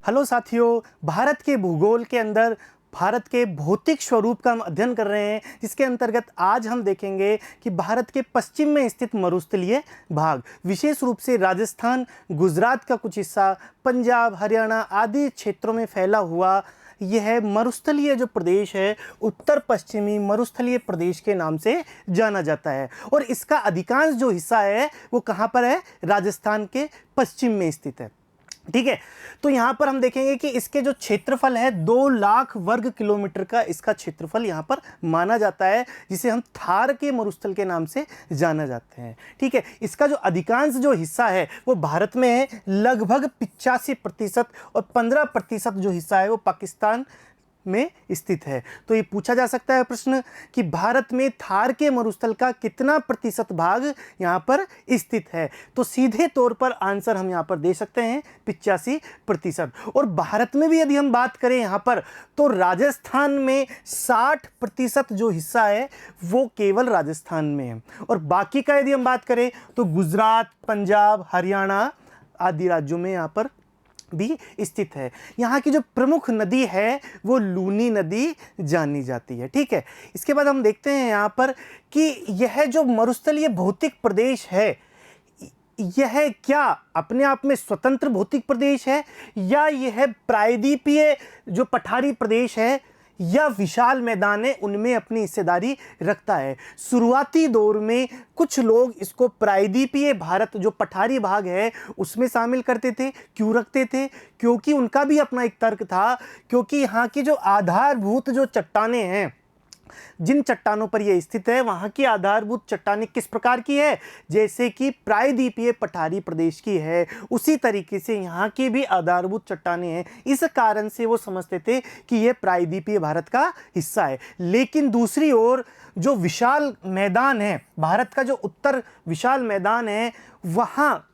Hello साथियों, भारत के भूगोल के अंदर भारत के भौतिक स्वरूप का हम अध्ययन कर रहे हैं, जिसके अंतर्गत आज हम देखेंगे कि भारत के पश्चिम में स्थित मरुस्थलीय भाग, विशेष रूप से राजस्थान, गुजरात का कुछ हिस्सा, पंजाब, हरियाणा आदि क्षेत्रों में फैला हुआ यह मरुस्थलीय जो प्रदेश है, उत्तर पश्चिमी मरुस्थलीय प्रदेश के नाम से जाना जाता है। और इसका अधिकांश जो हिस्सा है वो कहाँ पर है? राजस्थान के पश्चिम में स्थित है। ठीक है, तो यहाँ पर हम देखेंगे कि इसके जो क्षेत्रफल है 2 लाख वर्ग किलोमीटर का इसका क्षेत्रफल यहाँ पर माना जाता है, जिसे हम थार के मरुस्थल के नाम से जाना जाते हैं। ठीक है, इसका जो अधिकांश जो हिस्सा है वो भारत में है, लगभग 85% और 15% जो हिस्सा है वो पाकिस्तान में स्थित है। तो ये पूछा जा सकता है प्रश्न कि भारत में थार के मरुस्थल का कितना प्रतिशत भाग यहाँ पर स्थित है? तो सीधे तौर पर आंसर हम यहाँ पर दे सकते हैं 85%। और भारत में भी यदि हम बात करें यहाँ पर, तो राजस्थान में 60% जो हिस्सा है वो केवल राजस्थान में है। और बाकी का यदि हम बात करें तो गुजरात, पंजाब, हरियाणा आदि राज्यों में यहाँ पर भी स्थित है। यहाँ की जो प्रमुख नदी है वो लूनी नदी जानी जाती है। ठीक है, इसके बाद हम देखते हैं यहाँ पर कि यह जो मरुस्थलीय भौतिक प्रदेश है, यह क्या अपने आप में स्वतंत्र भौतिक प्रदेश है, या यह प्रायद्वीपीय जो पठारी प्रदेश है या विशाल मैदान है उनमें अपनी हिस्सेदारी रखता है? शुरुआती दौर में कुछ लोग इसको प्रायद्वीपीय भारत जो पठारी भाग है उसमें शामिल करते थे। क्यों रखते थे? क्योंकि उनका भी अपना एक तर्क था, क्योंकि यहाँ की जो आधारभूत जो चट्टानें हैं, जिन चट्टानों पर यह स्थित है, वहां की आधारभूत चट्टानें किस प्रकार की है? जैसे कि प्रायद्वीपीय पठारी प्रदेश की है, उसी तरीके से यहाँ की भी आधारभूत चट्टानें हैं। इस कारण से वो समझते थे कि यह प्रायद्वीपीय भारत का हिस्सा है। लेकिन दूसरी ओर जो विशाल मैदान है, भारत का जो उत्तर विशाल मैदान है, वहाँ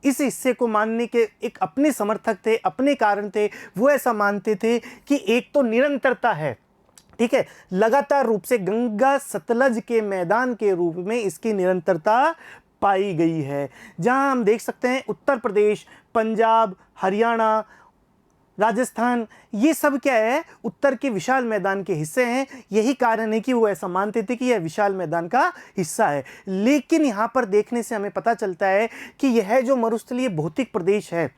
इस हिस्से को मानने के एक अपने समर्थक थे, अपने कारण थे। वो ऐसा मानते थे कि एक तो निरंतरता है, ठीक है, लगातार रूप से गंगा सतलज के मैदान के रूप में इसकी निरंतरता पाई गई है। जहां हम देख सकते हैं उत्तर प्रदेश, पंजाब, हरियाणा, राजस्थान, ये सब क्या है? उत्तर के विशाल मैदान के हिस्से हैं। यही कारण है कि वो ऐसा मानते थे कि यह विशाल मैदान का हिस्सा है। लेकिन यहाँ पर देखने से हमें पता चलता है कि यह जो मरुस्थलीय भौतिक प्रदेश है,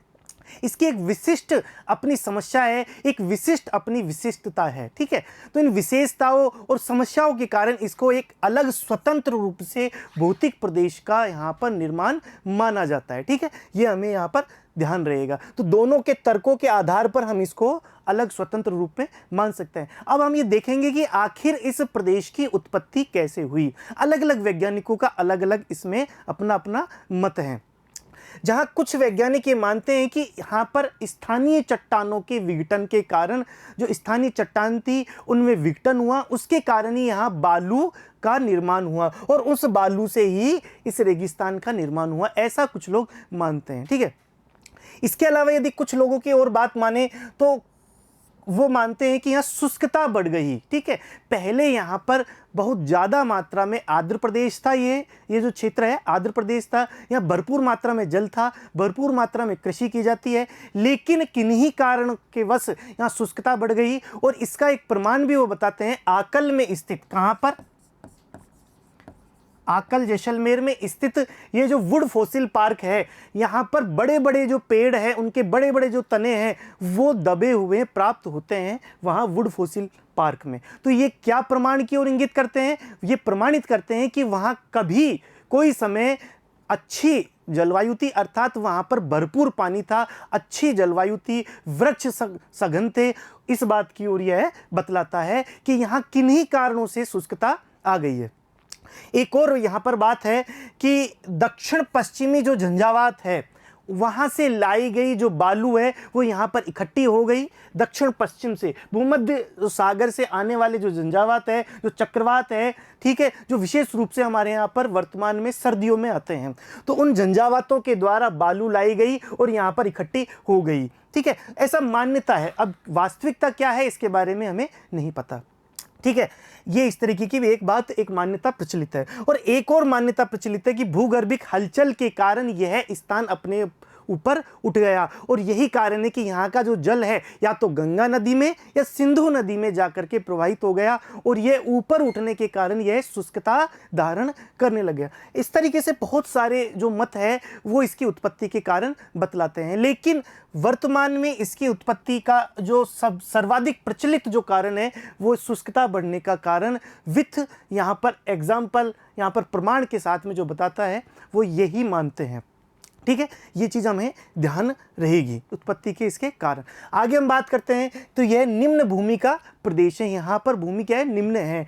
इसकी एक विशिष्ट अपनी समस्या है, एक विशिष्ट अपनी विशिष्टता है। ठीक है, तो इन विशेषताओं और समस्याओं के कारण इसको एक अलग स्वतंत्र रूप से भौतिक प्रदेश का यहाँ पर निर्माण माना जाता है। ठीक है, ये हमें यहाँ पर ध्यान रहेगा। तो दोनों के तर्कों के आधार पर हम इसको अलग स्वतंत्र रूप में मान सकते हैं। अब हम ये देखेंगे कि आखिर इस प्रदेश की उत्पत्ति कैसे हुई। अलग अलग वैज्ञानिकों का अलग अलग इसमें अपना अपना मत है। जहां कुछ वैज्ञानिक ये मानते हैं कि यहाँ पर स्थानीय चट्टानों के विघटन के कारण, जो स्थानीय चट्टान थी उनमें विघटन हुआ, उसके कारण ही यहाँ बालू का निर्माण हुआ और उस बालू से ही इस रेगिस्तान का निर्माण हुआ, ऐसा कुछ लोग मानते हैं। ठीक है, इसके अलावा यदि कुछ लोगों की और बात माने तो वो मानते हैं कि यहाँ शुष्कता बढ़ गई। ठीक है, पहले यहाँ पर बहुत ज़्यादा मात्रा में आर्द्र प्रदेश था, ये जो क्षेत्र है आर्द्र प्रदेश था, यहाँ भरपूर मात्रा में जल था, भरपूर मात्रा में कृषि की जाती है। लेकिन किन्हीं कारण के वश यहाँ शुष्कता बढ़ गई और इसका एक प्रमाण भी वो बताते हैं आकल में स्थित, कहाँ पर? आकल जैसलमेर में स्थित ये जो वुड फॉसिल पार्क है, यहाँ पर बड़े बड़े जो पेड़ हैं उनके बड़े बड़े जो तने हैं वो दबे हुए प्राप्त होते हैं वहाँ वुड फॉसिल पार्क में। तो ये क्या प्रमाण की ओर इंगित करते हैं? ये प्रमाणित करते हैं कि वहाँ कभी कोई समय अच्छी जलवायु थी, अर्थात वहाँ पर भरपूर पानी था, अच्छी जलवायु थी, वृक्ष सघन थे। इस बात की ओर यह बतलाता है कि यहाँ किन्हीं कारणों से शुष्कता आ गई है। एक और यहाँ पर बात है कि दक्षिण पश्चिमी जो झंझावात है वहाँ से लाई गई जो बालू है वो यहाँ पर इकट्ठी हो गई दक्षिण पश्चिम से, भूमध्य सागर से आने वाले जो झंझावात है, जो चक्रवात है, ठीक है, जो विशेष रूप से हमारे यहाँ पर वर्तमान में सर्दियों में आते हैं, तो उन झंझावातों के द्वारा बालू लाई गई और यहाँ पर इकट्ठी हो गई। ठीक है, ऐसा मान्यता है। अब वास्तविकता क्या है इसके बारे में हमें नहीं पता। ठीक है, ये इस तरीके की भी एक बात, एक मान्यता प्रचलित है। और एक और मान्यता प्रचलित है कि भूगर्भिक हलचल के कारण यह स्थान अपने ऊपर उठ गया। और यही कारण है कि यहाँ का जो जल है या तो गंगा नदी में या सिंधु नदी में जाकर के प्रवाहित हो गया, और यह ऊपर उठने के कारण यह शुष्कता धारण करने लग गया। इस तरीके से बहुत सारे जो मत है वो इसकी उत्पत्ति के कारण बतलाते हैं, लेकिन वर्तमान में इसकी उत्पत्ति का जो सर्वाधिक प्रचलित जो कारण है वो शुष्कता बढ़ने का कारण विथ यहाँ पर एग्जाम्पल, यहाँ पर प्रमाण के साथ में जो बताता है वो यही मानते हैं। ठीक है, ये चीज़ हमें ध्यान रहेगी उत्पत्ति के इसके कारण। आगे हम बात करते हैं तो यह निम्न भूमि का प्रदेश है। यहाँ पर भूमि क्या है, निम्न है।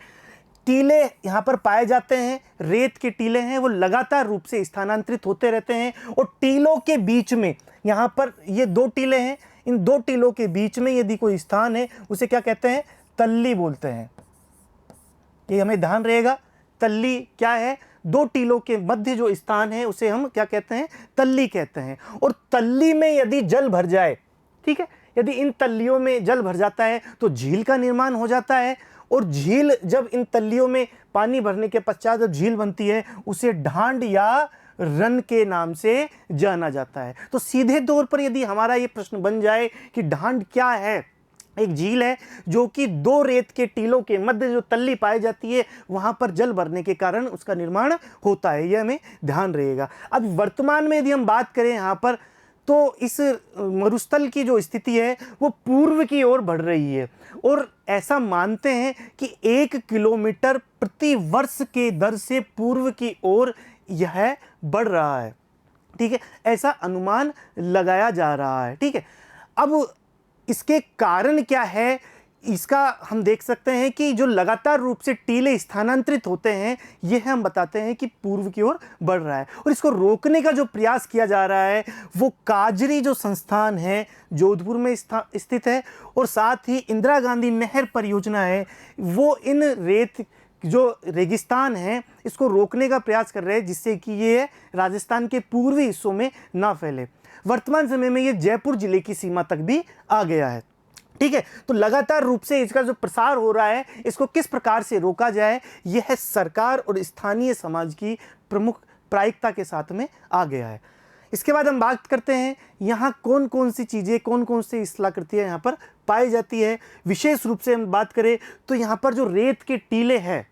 टीले यहाँ पर पाए जाते हैं, रेत के टीले हैं, वो लगातार रूप से स्थानांतरित होते रहते हैं। और टीलों के बीच में यहाँ पर ये दो टीले हैं, इन दो टीलों के बीच में यदि कोई स्थान है उसे क्या कहते हैं, तल्ली बोलते हैं। ये हमें ध्यान रहेगा, तल्ली क्या है, दो टीलों के मध्य जो स्थान है उसे हम क्या कहते हैं, तल्ली कहते हैं। और तल्ली में यदि जल भर जाए, ठीक है, यदि इन तल्लियों में जल भर जाता है तो झील का निर्माण हो जाता है। और झील जब इन तल्लियों में पानी भरने के पश्चात जब झील बनती है उसे ढांड या रन के नाम से जाना जाता है। तो सीधे तौर पर यदि हमारा ये प्रश्न बन जाए कि ढांड क्या है, एक झील है जो कि दो रेत के टीलों के मध्य जो तल्ली पाई जाती है वहां पर जल भरने के कारण उसका निर्माण होता है, यह हमें ध्यान रहेगा। अब वर्तमान में यदि हम बात करें यहाँ पर तो इस मरुस्थल की जो स्थिति है वो पूर्व की ओर बढ़ रही है, और ऐसा मानते हैं कि 1 किलोमीटर प्रति वर्ष के दर से पूर्व की ओर यह बढ़ रहा है। ठीक है, ऐसा अनुमान लगाया जा रहा है। ठीक है, अब इसके कारण क्या है, इसका हम देख सकते हैं कि जो लगातार रूप से टीले स्थानांतरित होते हैं यह हम बताते हैं कि पूर्व की ओर बढ़ रहा है। और इसको रोकने का जो प्रयास किया जा रहा है वो काजरी जो संस्थान है जोधपुर में स्थित है, और साथ ही इंदिरा गांधी नहर परियोजना है वो इन रेत जो रेगिस्तान है इसको रोकने का प्रयास कर रहे हैं जिससे कि ये राजस्थान के पूर्वी हिस्सों में ना फैले। वर्तमान समय में ये जयपुर जिले की सीमा तक भी आ गया है। ठीक है, तो लगातार रूप से इसका जो प्रसार हो रहा है इसको किस प्रकार से रोका जाए, यह सरकार और स्थानीय समाज की प्रमुख प्रायिकता के साथ में आ गया है। इसके बाद हम बात करते हैं यहाँ कौन कौन सी चीज़ें, कौन कौन सी स्थलाकृतियाँ यहाँ पर पाई जाती है। विशेष रूप से हम बात करें तो यहाँ पर जो रेत के टीले हैं,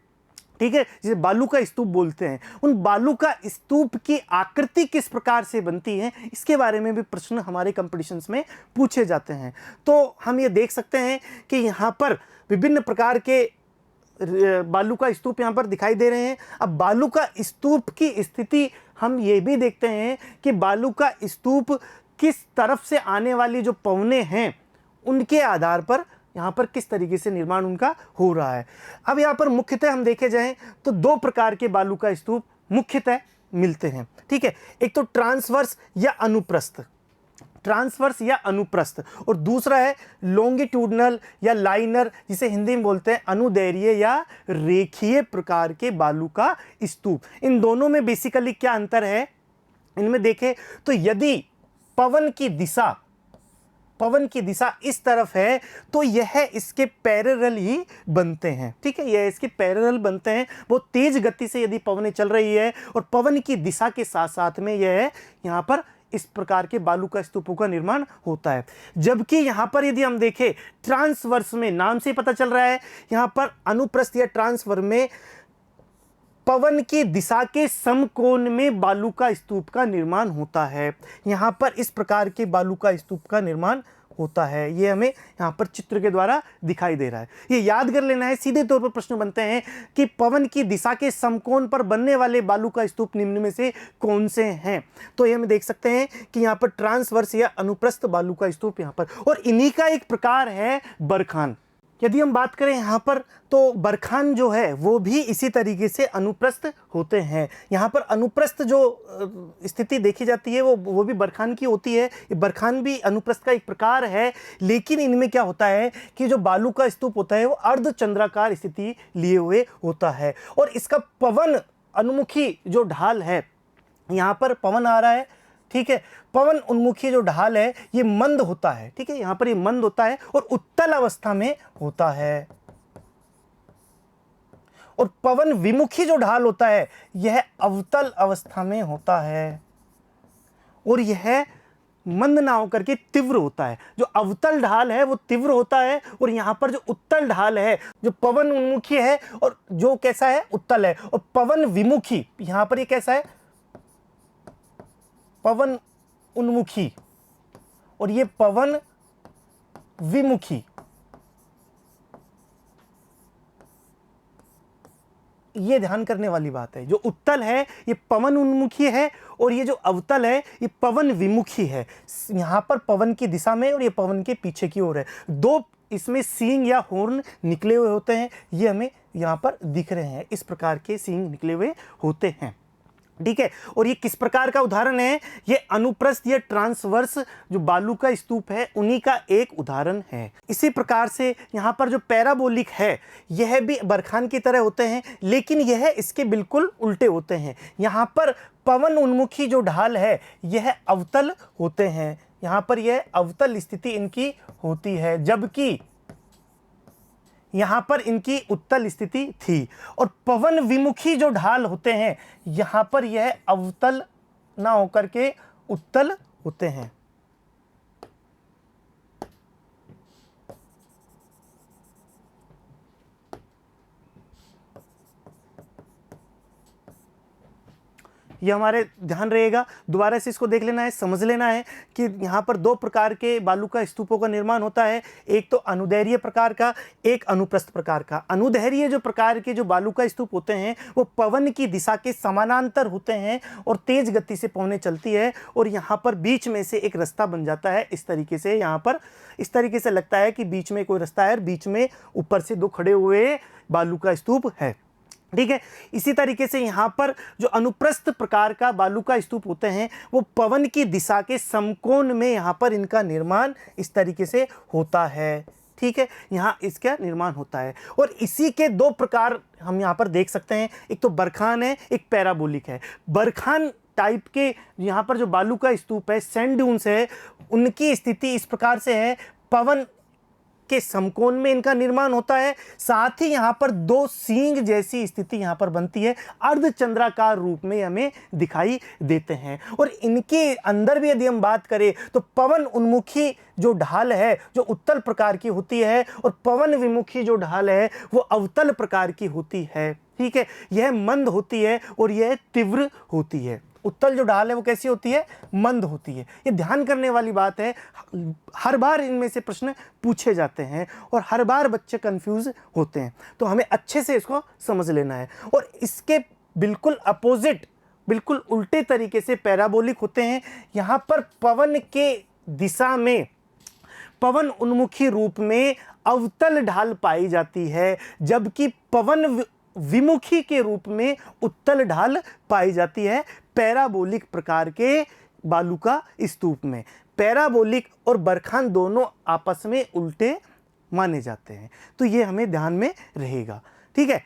ठीक है, जिसे बालू का स्तूप बोलते हैं, उन बालू का स्तूप की आकृति किस प्रकार से बनती है इसके बारे में भी प्रश्न हमारे कंपटीशंस में पूछे जाते हैं। तो हम ये देख सकते हैं कि यहाँ पर विभिन्न प्रकार के बालू का स्तूप यहाँ पर दिखाई दे रहे हैं। अब बालू का स्तूप की स्थिति हम ये भी देखते हैं कि बालू का स्तूप किस तरफ से आने वाली जो पवनें हैं उनके आधार पर यहाँ पर किस तरीके से निर्माण उनका हो रहा है। अब यहाँ पर मुख्यतः हम देखे जाएं तो दो प्रकार के बालू का स्तूप मुख्यतः मिलते हैं। ठीक है, एक तो ट्रांसवर्स या अनुप्रस्थ, ट्रांसवर्स या अनुप्रस्थ, और दूसरा है लॉन्गिट्यूडनल या लाइनर जिसे हिंदी में बोलते हैं अनुदैर्घ्य या रेखीय प्रकार के बालू का स्तूप। इन दोनों में बेसिकली क्या अंतर है, इनमें देखें तो यदि पवन की दिशा इस तरफ है तो यह इसके पैरेलल ही बनते हैं। ठीक है, यह इसके पैरेलल बनते हैं। बहुत तेज गति से यदि पवनें चल रही है और पवन की दिशा के साथ साथ में यह यहाँ पर इस प्रकार के बालू का स्तूपों का निर्माण होता है। जबकि यहाँ पर यदि हम देखें ट्रांसवर्स में, नाम से पता चल रहा है, यहाँ पर अनुप्रस्थ या ट्रांसवर्स में पवन की दिशा के समकोण में बालू का स्तूप का निर्माण होता है। यहाँ पर इस प्रकार के बालू का स्तूप का निर्माण होता है, ये हमें यहाँ पर चित्र के द्वारा दिखाई दे रहा है। ये याद कर लेना है। सीधे तौर पर प्रश्न बनते हैं कि पवन की दिशा के समकोण पर बनने वाले बालू का स्तूप निम्न में से कौन से हैं। तो ये हम देख सकते हैं कि यहाँ पर ट्रांसवर्स या अनुप्रस्थ बालू का स्तूप यहाँ पर, और इन्हीं का एक प्रकार है बरखान। यदि हम बात करें यहाँ पर तो बरखान जो है वो भी इसी तरीके से अनुप्रस्थ होते हैं। यहाँ पर अनुप्रस्थ जो स्थिति देखी जाती है वो भी बरखान की होती है। ये बरखान भी अनुप्रस्थ का एक प्रकार है, लेकिन इनमें क्या होता है कि जो बालू का स्तूप होता है वो अर्धचंद्राकार स्थिति लिए हुए होता है, और इसका पवन अनुमुखी जो ढाल है, यहाँ पर पवन आ रहा है, ठीक है, पवन उन्मुखी जो ढाल है ये मंद होता है। ठीक है, यहाँ पर ये मंद होता है और उत्तल अवस्था में होता है, और पवन विमुखी जो ढाल होता है यह अवतल अवस्था में होता है, और यह मंद ना होकर के तीव्र होता है। जो अवतल ढाल है वो तीव्र होता है, और यहाँ पर जो उत्तल ढाल है, जो पवन उन्मुखी है और जो कैसा है, उत्तल है। और पवन विमुखी, यहाँ पर ये कैसा है, पवन उन्मुखी, और ये पवन विमुखी। ये ध्यान करने वाली बात है। जो उत्तल है ये पवन उन्मुखी है, और ये जो अवतल है ये पवन विमुखी है। यहाँ पर पवन की दिशा में और ये पवन के पीछे की ओर है। दो इसमें सींग या हॉर्न निकले हुए होते हैं, ये हमें यहाँ पर दिख रहे हैं। इस प्रकार के सींग निकले हुए होते हैं, ठीक है। और ये किस प्रकार का उदाहरण है, ये अनुप्रस्थ या ट्रांसवर्स जो बालू का स्तूप है उन्हीं का एक उदाहरण है। इसी प्रकार से यहाँ पर जो पैराबोलिक है यह भी बरखान की तरह होते हैं, लेकिन यह इसके बिल्कुल उल्टे होते हैं। यहाँ पर पवन उन्मुखी जो ढाल है यह अवतल होते हैं, यहाँ पर यह अवतल स्थिति इनकी होती है, जबकि यहाँ पर इनकी उत्तल स्थिति थी। और पवन विमुखी जो ढाल होते हैं यहाँ पर यह अवतल ना होकर के उत्तल होते हैं। ये हमारे ध्यान रहेगा। दोबारा से इसको देख लेना है, समझ लेना है कि यहाँ पर दो प्रकार के बालू का स्तूपों का निर्माण होता है, एक तो अनुदैर्घ्य प्रकार का, एक अनुप्रस्थ प्रकार का। अनुदैर्घ्य जो प्रकार के जो बालू का स्तूप होते हैं वो पवन की दिशा के समानांतर होते हैं और तेज गति से पवनें चलती है, और यहाँ पर बीच में से एक रास्ता बन जाता है। इस तरीके से यहाँ पर इस तरीके से लगता है कि बीच में कोई रास्ता है और बीच में ऊपर से दो खड़े हुए बालू का स्तूप है, ठीक है। इसी तरीके से यहाँ पर जो अनुप्रस्थ प्रकार का बालू का स्तूप होते हैं वो पवन की दिशा के समकोण में यहाँ पर इनका निर्माण इस तरीके से होता है, ठीक है। यहाँ इसका निर्माण होता है। और इसी के दो प्रकार हम यहाँ पर देख सकते हैं, एक तो बरखान है, एक पैराबोलिक है। बरखान टाइप के यहाँ पर जो बालू का स्तूप है, सैंड ड्यून्स है, उनकी स्थिति इस प्रकार से है, पवन के समकोण में इनका निर्माण होता है। साथ ही यहाँ पर दो सींग जैसी स्थिति यहाँ पर बनती है, अर्धचंद्राकार रूप में हमें दिखाई देते हैं। और इनके अंदर भी यदि हम बात करें तो पवन उन्मुखी जो ढाल है जो उत्तल प्रकार की होती है, और पवन विमुखी जो ढाल है वो अवतल प्रकार की होती है, ठीक है। यह मंद होती है और यह तीव्र होती है। उत्तल जो ढाल है वो कैसी होती है, मंद होती है। ये ध्यान करने वाली बात है। हर बार इनमें से प्रश्न पूछे जाते हैं और हर बार बच्चे कंफ्यूज होते हैं, तो हमें अच्छे से इसको समझ लेना है। और इसके बिल्कुल अपोजिट, बिल्कुल उल्टे तरीके से पैराबोलिक होते हैं। यहाँ पर पवन के दिशा में पवन उन्मुखी रूप में अवतल ढाल पाई जाती है, जबकि पवन विमुखी के रूप में उत्तल ढाल पाई जाती है पैराबोलिक प्रकार के बालू का स्तूप में। पैराबोलिक और बरखान दोनों आपस में उल्टे माने जाते हैं, तो ये हमें ध्यान में रहेगा, ठीक है।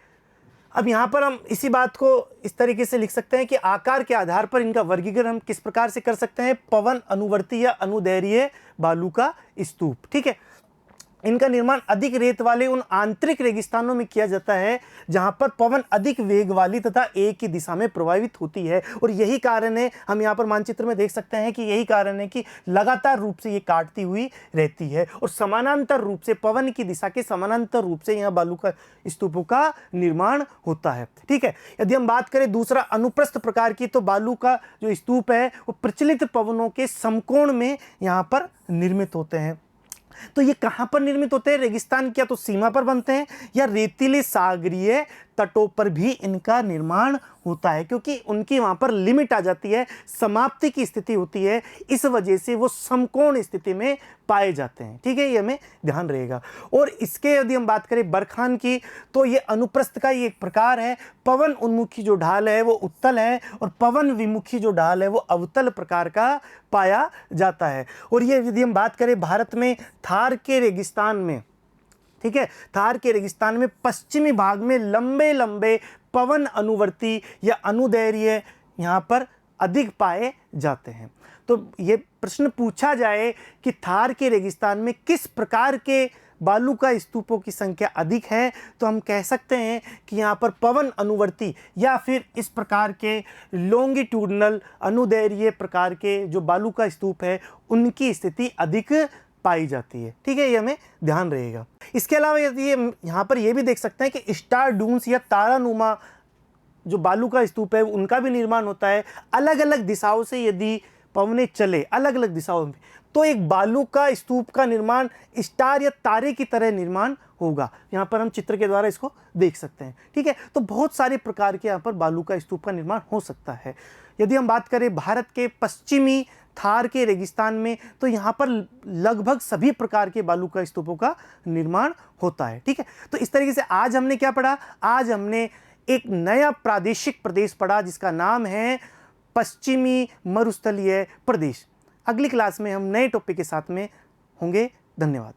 अब यहाँ पर हम इसी बात को इस तरीके से लिख सकते हैं कि आकार के आधार पर इनका वर्गीकरण हम किस प्रकार से कर सकते हैं। पवन अनुवर्ती या अनुदैर्घ्य बालू का स्तूप, ठीक है। इनका निर्माण अधिक रेत वाले उन आंतरिक रेगिस्तानों में किया जाता है जहां पर पवन अधिक वेग वाली तथा एक ही दिशा में प्रभावित होती है। और यही कारण है, हम यहां पर मानचित्र में देख सकते हैं कि यही कारण है कि लगातार रूप से ये काटती हुई रहती है और समानांतर रूप से, पवन की दिशा के समानांतर रूप से यहाँ बालू का स्तूपों का निर्माण होता है, ठीक है। यदि हम बात करें दूसरा अनुप्रस्थ प्रकार की, तो बालू का जो स्तूप है वो प्रचलित पवनों के समकोण में यहाँ पर निर्मित होते हैं। तो ये कहाँ पर निर्मित होते हैं, रेगिस्तान क्या तो सीमा पर बनते हैं, या रेतीले सागरीय तटों पर भी इनका निर्माण होता है, क्योंकि उनकी वहाँ पर लिमिट आ जाती है, समाप्ति की स्थिति होती है, इस वजह से वो समकोण स्थिति में पाए जाते हैं, ठीक है। ये हमें ध्यान रहेगा। और इसके यदि हम बात करें बरखान की, तो ये अनुप्रस्थ का ये एक प्रकार है। पवन उन्मुखी जो ढाल है वो उत्तल है और पवन विमुखी जो ढाल है वो अवतल प्रकार का पाया जाता है। और ये यदि हम बात करें भारत में थार के रेगिस्तान में, ठीक है, थार के रेगिस्तान में पश्चिमी भाग में लंबे लंबे पवन अनुवर्ती या अनुदैर्घ्य यहाँ पर अधिक पाए जाते हैं। तो ये प्रश्न पूछा जाए कि थार के रेगिस्तान में किस प्रकार के बालू का स्तूपों की संख्या अधिक है तो हम कह सकते हैं कि यहाँ पर पवन अनुवर्ती या फिर इस प्रकार के लॉन्गिट्यूडनल अनुदैर्घ्य प्रकार के जो बालू का स्तूप है उनकी स्थिति अधिक पाई जाती है। ठीक है, ये हमें ध्यान रहेगा। इसके अलावा यदि यहाँ पर ये भी देख सकते हैं कि स्टार डून्स या तारानुमा जो बालू का स्तूप है उनका भी निर्माण होता है। अलग अलग दिशाओं से यदि पवनें चले अलग अलग दिशाओं में तो एक बालू का स्तूप का निर्माण स्टार या तारे की तरह निर्माण होगा। यहाँ पर हम चित्र के द्वारा इसको देख सकते हैं। ठीक है, तो बहुत सारे प्रकार के यहाँ पर बालू का स्तूप का निर्माण हो सकता है। यदि हम बात करें भारत के पश्चिमी थार के रेगिस्तान में तो यहाँ पर लगभग सभी प्रकार के बालू का स्तूपों का निर्माण होता है। ठीक है, तो इस तरीके से आज हमने क्या पढ़ा? आज हमने एक नया प्रादेशिक प्रदेश पढ़ा जिसका नाम है पश्चिमी मरुस्थलीय प्रदेश। अगली क्लास में हम नए टॉपिक के साथ में होंगे। धन्यवाद।